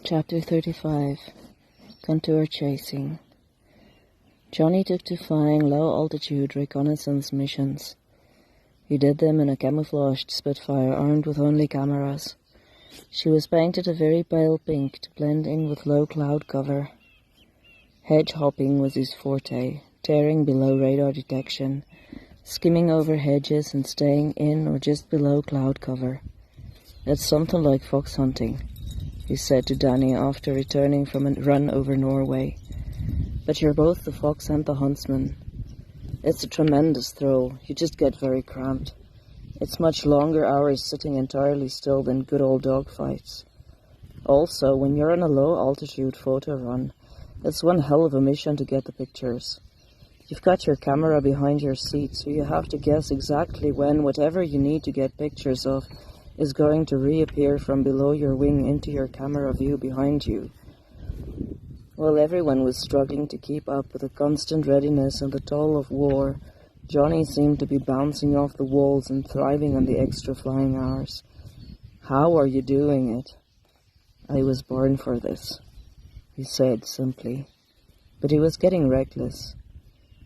Chapter 35. Contour Chasing. Johnny took to flying low-altitude reconnaissance missions. He did them in a camouflaged Spitfire armed with only cameras. She was painted a very pale pink to blend in with low cloud cover. Hedge hopping was his forte, tearing below radar detection, skimming over hedges and staying in or just below cloud cover. It's something like fox hunting, he said to Danny after returning from a run over Norway. But you're both the fox and the huntsman. It's a tremendous thrill. You just get very cramped. It's much longer hours sitting entirely still than good old dogfights. Also, when you're on a low-altitude photo run, it's one hell of a mission to get the pictures. You've got your camera behind your seat, so you have to guess exactly when whatever you need to get pictures of is going to reappear from below your wing into your camera view behind you. While everyone was struggling to keep up with the constant readiness and the toll of war, Johnny seemed to be bouncing off the walls and thriving on the extra flying hours. "How are you doing it?" "I was born for this," he said simply. But he was getting reckless.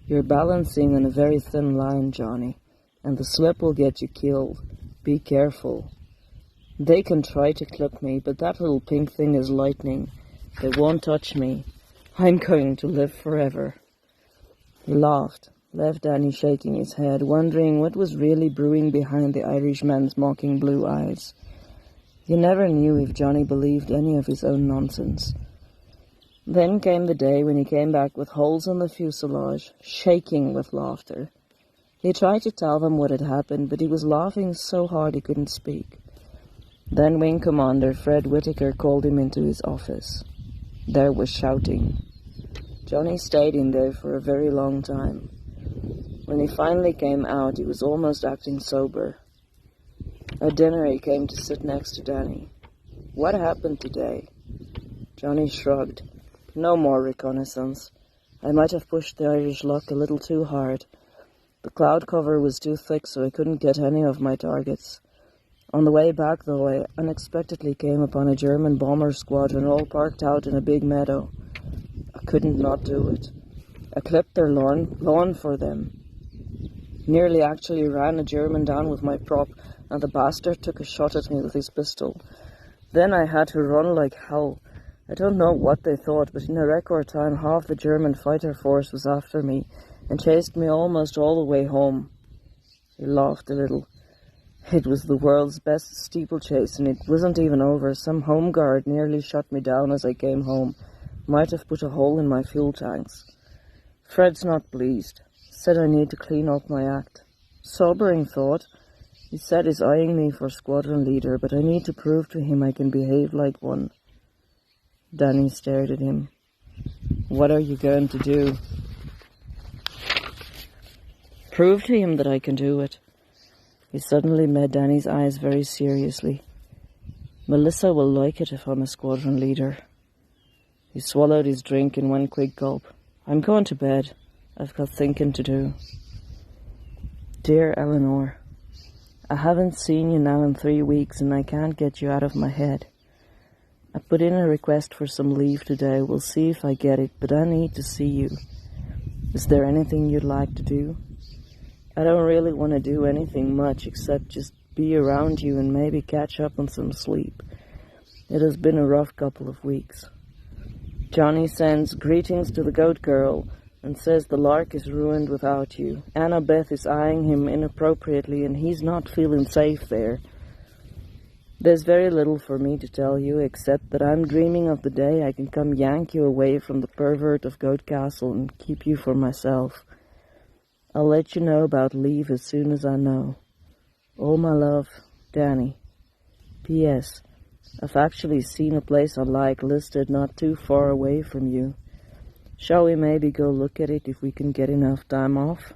"You're balancing on a very thin line, Johnny, and the slip will get you killed. Be careful. They can try to clip me, but that little pink thing is lightning. They won't touch me. I'm going to live forever." He laughed, left Danny shaking his head, wondering what was really brewing behind the Irishman's mocking blue eyes. You never knew if Johnny believed any of his own nonsense. Then came the day when he came back with holes in the fuselage, shaking with laughter. He tried to tell them what had happened, but he was laughing so hard he couldn't speak. Then Wing Commander Fred Whitaker called him into his office. There was shouting. Johnny stayed in there for a very long time. When he finally came out, he was almost acting sober. At dinner, he came to sit next to Danny. "What happened today?" Johnny shrugged. "No more reconnaissance. I might have pushed the Irish luck a little too hard. The cloud cover was too thick, so I couldn't get any of my targets. On the way back, though, I unexpectedly came upon a German bomber squadron all parked out in a big meadow. I couldn't not do it. I clipped their lawn for them. Nearly actually ran a German down with my prop, and the bastard took a shot at me with his pistol. Then I had to run like hell. I don't know what they thought, but in a record time half the German fighter force was after me and chased me almost all the way home." He laughed a little. "It was the world's best steeplechase, and it wasn't even over. Some home guard nearly shot me down as I came home. Might have put a hole in my fuel tanks. Fred's not pleased. Said I need to clean up my act. Sobering thought. He said he's eyeing me for squadron leader, but I need to prove to him I can behave like one." Danny stared at him. "What are you going to do?" "Prove to him that I can do it." He suddenly met Danny's eyes very seriously. "Melissa will like it if I'm a squadron leader." He swallowed his drink in one quick gulp. "I'm going to bed. I've got thinking to do." "Dear Eleanor, I haven't seen you now in 3 weeks and I can't get you out of my head. I put in a request for some leave today. We'll see if I get it, but I need to see you. Is there anything you'd like to do? I don't really want to do anything much except just be around you and maybe catch up on some sleep. It has been a rough couple of weeks. Johnny sends greetings to the goat girl and says the lark is ruined without you. Annabeth is eyeing him inappropriately and he's not feeling safe there. There's very little for me to tell you except that I'm dreaming of the day I can come yank you away from the pervert of Goat Castle and keep you for myself. I'll let you know about leave as soon as I know. All my love, Danny. P.S. I've actually seen a place I like listed not too far away from you. Shall we maybe go look at it if we can get enough time off?"